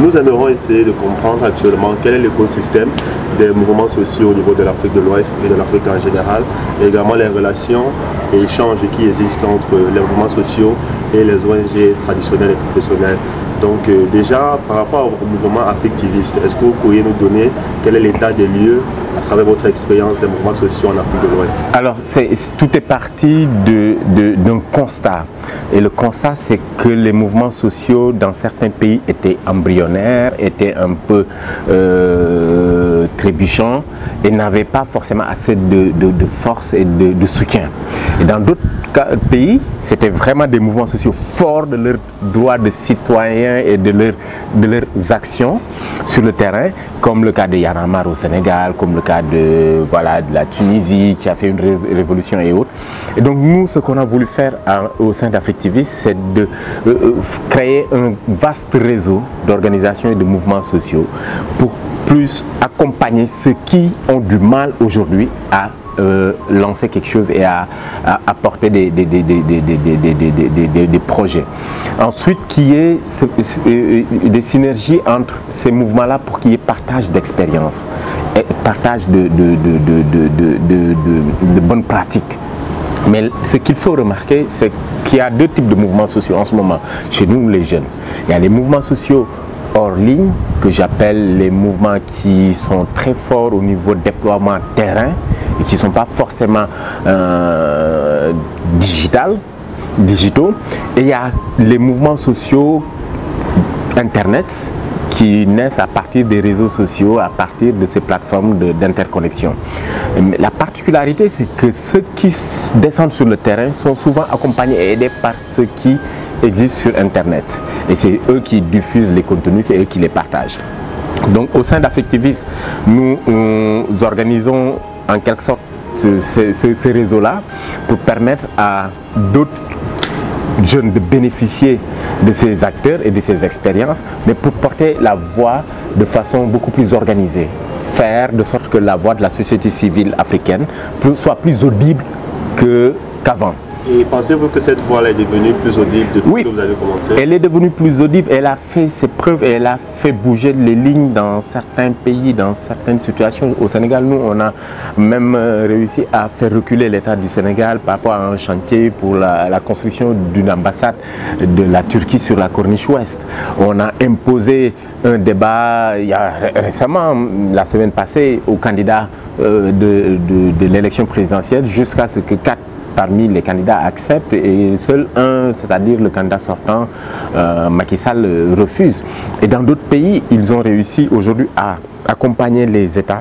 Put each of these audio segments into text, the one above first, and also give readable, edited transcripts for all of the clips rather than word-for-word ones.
nous aimerons essayer de comprendre actuellement quel est l'écosystème des mouvements sociaux au niveau de l'Afrique de l'Ouest et de l'Afrique en général, et également les relations et échanges qui existent entre les mouvements sociaux et les ONG traditionnelles et professionnelles. Donc déjà, par rapport au mouvement affectiviste, est-ce que vous pourriez nous donner quel est l'état des lieux à travers votre expérience des mouvements sociaux en Afrique de l'Ouest? Alors, tout est parti d'un constat. Et le constat, c'est que les mouvements sociaux dans certains pays étaient embryonnaires, étaient un peu trébuchants et n'avaient pas forcément assez de force et de soutien. Et dans d'autres pays, c'était vraiment des mouvements sociaux forts de leurs droits de citoyens et de leurs actions sur le terrain, comme le cas de Y'en a marre au Sénégal, comme le cas de la Tunisie qui a fait une révolution et autres. Et donc nous, ce qu'on a voulu faire au sein d'Affectivistes, c'est de créer un vaste réseau d'organisations et de mouvements sociaux pour plus accompagner ceux qui ont du mal aujourd'hui à lancer quelque chose et à apporter des projets. Ensuite, qu'il y ait des synergies entre ces mouvements-là pour qu'il y ait partage d'expériences et partage de bonnes pratiques. Mais ce qu'il faut remarquer, c'est qu'il y a deux types de mouvements sociaux en ce moment chez nous, les jeunes. Il y a les mouvements sociaux hors ligne, que j'appelle les mouvements qui sont très forts au niveau déploiement terrain et qui ne sont pas forcément digitaux. Et il y a les mouvements sociaux Internet qui naissent à partir des réseaux sociaux, à partir de ces plateformes d'interconnexion. La particularité, c'est que ceux qui descendent sur le terrain sont souvent accompagnés et aidés par ceux qui existent sur Internet. Et c'est eux qui diffusent les contenus, c'est eux qui les partagent. Donc au sein d'Affectivistes, nous organisons en quelque sorte ce réseau-là pour permettre à d'autres jeunes de bénéficier de ces acteurs et de ces expériences, mais pour porter la voix de façon beaucoup plus organisée, faire de sorte que la voix de la société civile africaine soit plus audible qu'avant. Et pensez-vous que cette voix est devenue plus audible depuis que vous avez commencé? Elle est devenue plus audible, elle a fait ses preuves et elle a fait bouger les lignes dans certains pays, dans certaines situations. Au Sénégal, nous, on a même réussi à faire reculer l'État du Sénégal par rapport à un chantier pour la construction d'une ambassade de la Turquie sur la Corniche Ouest. On a imposé un débat récemment, la semaine passée, aux candidats de l'élection présidentielle jusqu'à ce que 4 parmi les candidats acceptent et seul un, c'est-à-dire le candidat sortant, Macky Sall, refuse. Et dans d'autres pays, ils ont réussi aujourd'hui à accompagner les États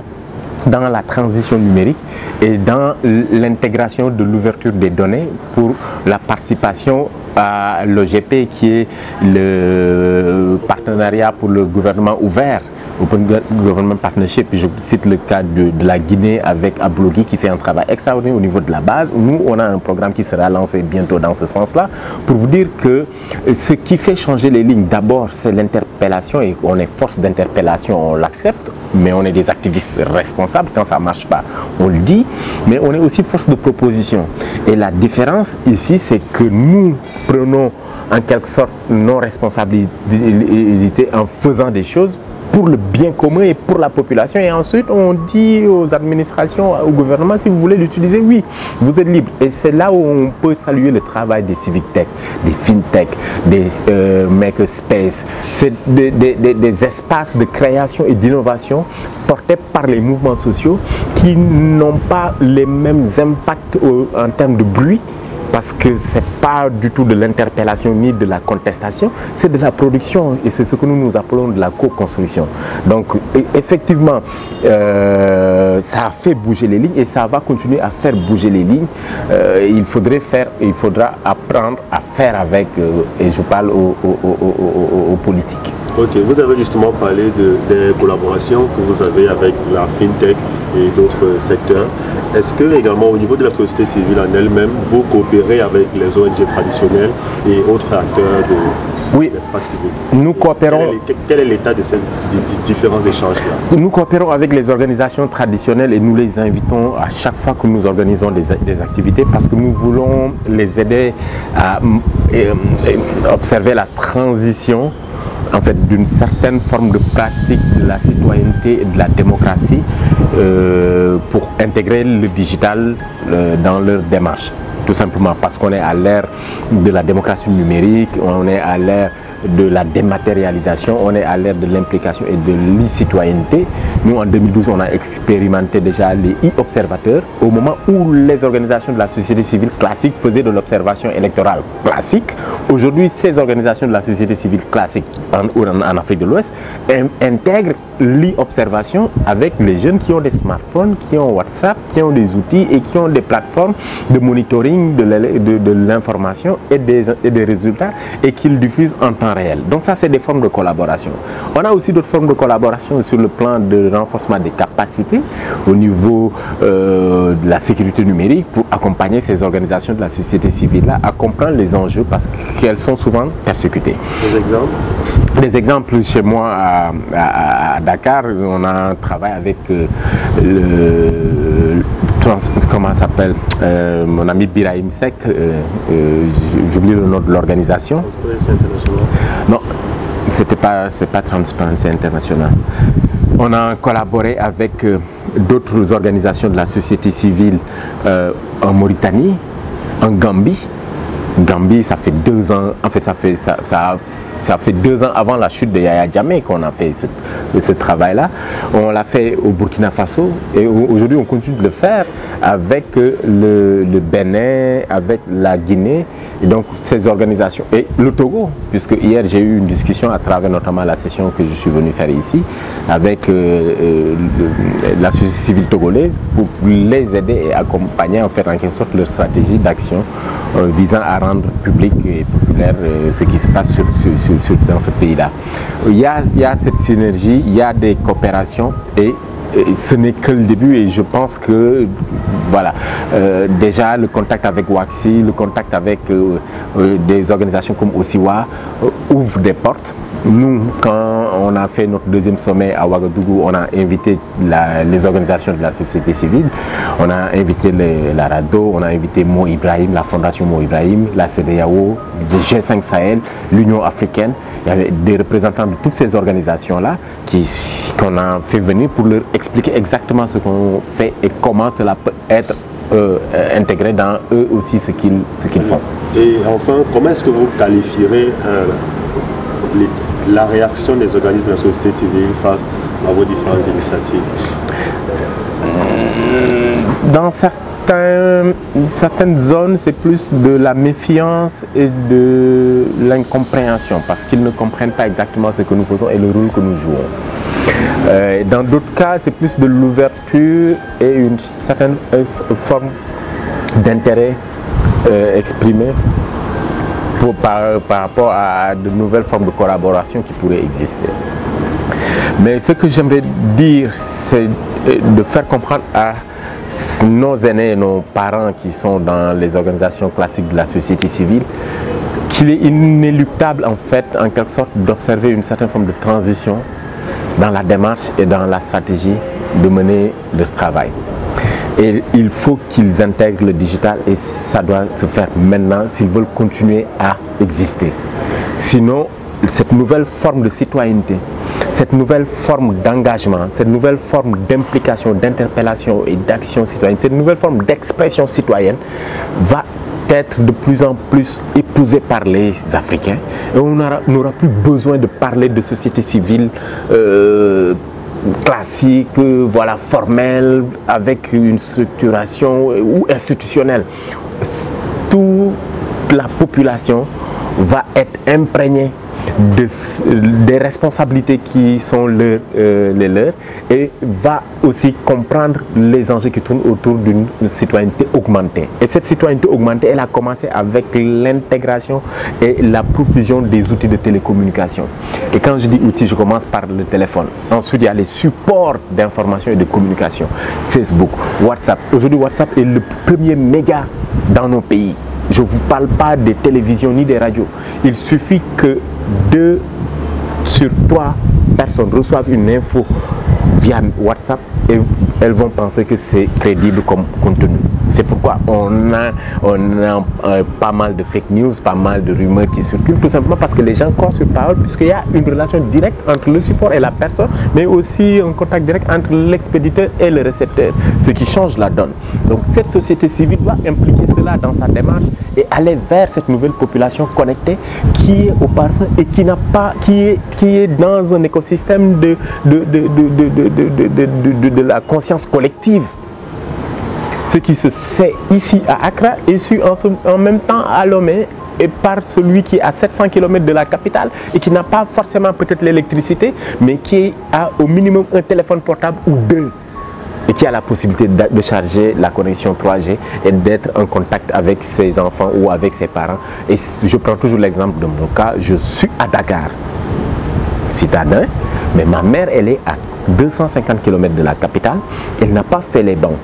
dans la transition numérique et dans l'intégration de l'ouverture des données pour la participation à l'OGP qui est le partenariat pour le gouvernement ouvert. Open Government Partnership, je cite le cas de la Guinée avec Ablogui qui fait un travail extraordinaire au niveau de la base. Nous, on a un programme qui sera lancé bientôt dans ce sens-là pour vous dire que ce qui fait changer les lignes, d'abord, c'est l'interpellation et on est force d'interpellation, on l'accepte, mais on est des activistes responsables. Quand ça ne marche pas, on le dit, mais on est aussi force de proposition. Et la différence ici, c'est que nous prenons en quelque sorte nos responsabilités en faisant des choses pour le bien commun et pour la population. Et ensuite, on dit aux administrations, au gouvernement, si vous voulez l'utiliser, oui, vous êtes libre. Et c'est là où on peut saluer le travail des civic tech, des fintech, des makerspace. C'est des espaces de création et d'innovation portés par les mouvements sociaux qui n'ont pas les mêmes impacts en termes de bruit, parce que ce n'est pas du tout de l'interpellation ni de la contestation, c'est de la production et c'est ce que nous appelons de la co-construction. Donc effectivement, ça a fait bouger les lignes et ça va continuer à faire bouger les lignes. Il faudra apprendre à faire avec, et je parle aux politiques. Ok, vous avez justement parlé des collaborations que vous avez avec la FinTech et d'autres secteurs. Est-ce que également au niveau de la société civile en elle-même, vous coopérez avec les ONG traditionnelles et autres acteurs de l'espace civil? Nous coopérons. Quel est l'état de ces différents échanges-là? Nous coopérons avec les organisations traditionnelles et nous les invitons à chaque fois que nous organisons des activités parce que nous voulons les aider à observer la transition en fait, d'une certaine forme de pratique de la citoyenneté et de la démocratie pour intégrer le digital dans leur démarche. Tout simplement parce qu'on est à l'ère de la démocratie numérique, on est à l'ère de la dématérialisation, on est à l'ère de l'implication et de l'e-citoyenneté. Nous, en 2012, on a expérimenté déjà les e-observateurs au moment où les organisations de la société civile classique faisaient de l'observation électorale classique. Aujourd'hui, ces organisations de la société civile classique en Afrique de l'Ouest intègrent l'e-observation avec les jeunes qui ont des smartphones, qui ont WhatsApp, qui ont des outils et qui ont des plateformes de monitoring de l'information et des résultats et qu'ils diffusent en temps réel. Donc ça, c'est des formes de collaboration. On a aussi d'autres formes de collaboration sur le plan de renforcement des capacités au niveau de la sécurité numérique pour accompagner ces organisations de la société civile-là à comprendre les enjeux parce qu'elles sont souvent persécutées. Des exemples? Des exemples chez moi à Dakar, on a travaillé avec comment s'appelle mon ami Birahim Sek, j'oublie le nom de l'organisation. Non, c'est pas Transparency International. On a collaboré avec d'autres organisations de la société civile en Mauritanie, en Gambie. Gambie, ça fait 2 ans, en fait ça fait 2 ans avant la chute de Yaya Jammeh qu'on a fait ce travail-là. On l'a fait au Burkina Faso et aujourd'hui on continue de le faire avec le Bénin, avec la Guinée et donc ces organisations et le Togo, puisque hier j'ai eu une discussion à travers notamment la session que je suis venu faire ici avec la société civile togolaise pour les aider et accompagner en fait en quelque sorte leur stratégie d'action visant à rendre public et populaire ce qui se passe dans ce pays-là. Il y a cette synergie, il y a des coopérations et ce n'est que le début et je pense que voilà, déjà le contact avec Waxi, le contact avec des organisations comme Osiwa ouvre des portes. Nous, quand on a fait notre 2e sommet à Ouagadougou, on a invité les organisations de la société civile, on a invité la RADDHO, on a invité Mo Ibrahim, la fondation Mo Ibrahim, la CEDEAO, le G5 Sahel, l'Union africaine. Il y avait des représentants de toutes ces organisations-là qu'on a fait venir pour leur expliquer exactement ce qu'on fait et comment cela peut être intégré dans eux aussi ce qu'ils font. Et enfin, comment est-ce que vous qualifierez la réaction des organismes de la société civile face à vos différentes initiatives? Dans certaines zones, c'est plus de la méfiance et de l'incompréhension parce qu'ils ne comprennent pas exactement ce que nous faisons et le rôle que nous jouons. Dans d'autres cas, c'est plus de l'ouverture et une certaine forme d'intérêt exprimé par rapport à de nouvelles formes de collaboration qui pourraient exister. Mais ce que j'aimerais dire, c'est de faire comprendre à nos aînés et nos parents qui sont dans les organisations classiques de la société civile qu'il est inéluctable en fait, en quelque sorte, d'observer une certaine forme de transition dans la démarche et dans la stratégie de mener leur travail. Et il faut qu'ils intègrent le digital et ça doit se faire maintenant s'ils veulent continuer à exister. Sinon, cette nouvelle forme de citoyenneté, cette nouvelle forme d'engagement, cette nouvelle forme d'implication, d'interpellation et d'action citoyenne, cette nouvelle forme d'expression citoyenne va être de plus en plus épousée par les Africains. Et on n'aura plus besoin de parler de société civile classique, voilà, formelle, avec une structuration ou institutionnelle. Toute la population va être imprégnée des responsabilités qui sont les leurs et va aussi comprendre les enjeux qui tournent autour d'une citoyenneté augmentée. Et cette citoyenneté augmentée, elle a commencé avec l'intégration et la profusion des outils de télécommunication. Et quand je dis outils, je commence par le téléphone. Ensuite, il y a les supports d'information et de communication. Facebook, WhatsApp. Aujourd'hui, WhatsApp est le premier média dans nos pays. Je ne vous parle pas des télévisions ni des radios. Il suffit que 2 sur 3 personnes reçoivent une info via WhatsApp et elles vont penser que c'est crédible comme contenu. C'est pourquoi on a pas mal de fake news, pas mal de rumeurs qui circulent, tout simplement parce que les gens croient sur parole, puisqu'il y a une relation directe entre le support et la personne, mais aussi un contact direct entre l'expéditeur et le récepteur, ce qui change la donne. Donc cette société civile doit impliquer cela dans sa démarche et aller vers cette nouvelle population connectée qui est au parfum et qui n'a pas, qui est dans un écosystème de la conscience collective. Ce qui se sait ici à Accra est su en même temps à Lomé et par celui qui est à 700 km de la capitale et qui n'a pas forcément peut-être l'électricité, mais qui a au minimum un téléphone portable ou deux et qui a la possibilité de charger la connexion 3G et d'être en contact avec ses enfants ou avec ses parents. Et je prends toujours l'exemple de mon cas, je suis à Dakar, citadin, mais ma mère elle est à 250 km de la capitale, elle n'a pas fait les dons.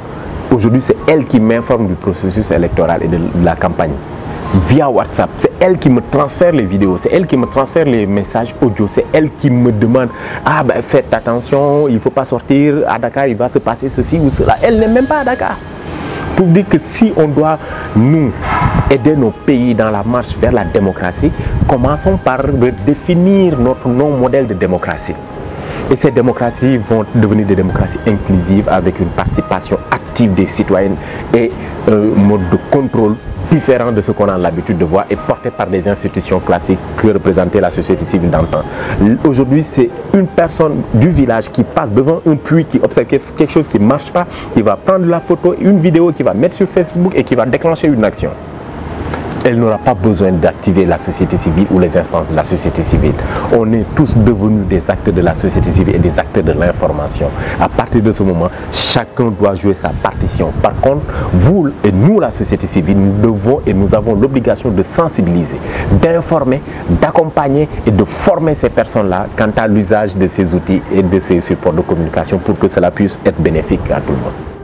Aujourd'hui, c'est elle qui m'informe du processus électoral et de la campagne via WhatsApp. C'est elle qui me transfère les vidéos, c'est elle qui me transfère les messages audio, c'est elle qui me demande « Ah ben faites attention, il ne faut pas sortir, à Dakar il va se passer ceci ou cela ». Elle n'est même pas à Dakar. Pour dire que si on doit nous aider nos pays dans la marche vers la démocratie, commençons par définir notre non-modèle de démocratie. Et ces démocraties vont devenir des démocraties inclusives avec une participation active des citoyens et un mode de contrôle différent de ce qu'on a l'habitude de voir et porté par des institutions classiques que représentait la société civile d'antan. Aujourd'hui, c'est une personne du village qui passe devant un puits, qui observe quelque chose qui ne marche pas, qui va prendre la photo, une vidéo, qui va mettre sur Facebook et qui va déclencher une action. Elle n'aura pas besoin d'activer la société civile ou les instances de la société civile. On est tous devenus des acteurs de la société civile et des acteurs de l'information. À partir de ce moment, chacun doit jouer sa partition. Par contre, vous et nous, la société civile, nous devons et nous avons l'obligation de sensibiliser, d'informer, d'accompagner et de former ces personnes-là quant à l'usage de ces outils et de ces supports de communication pour que cela puisse être bénéfique à tout le monde.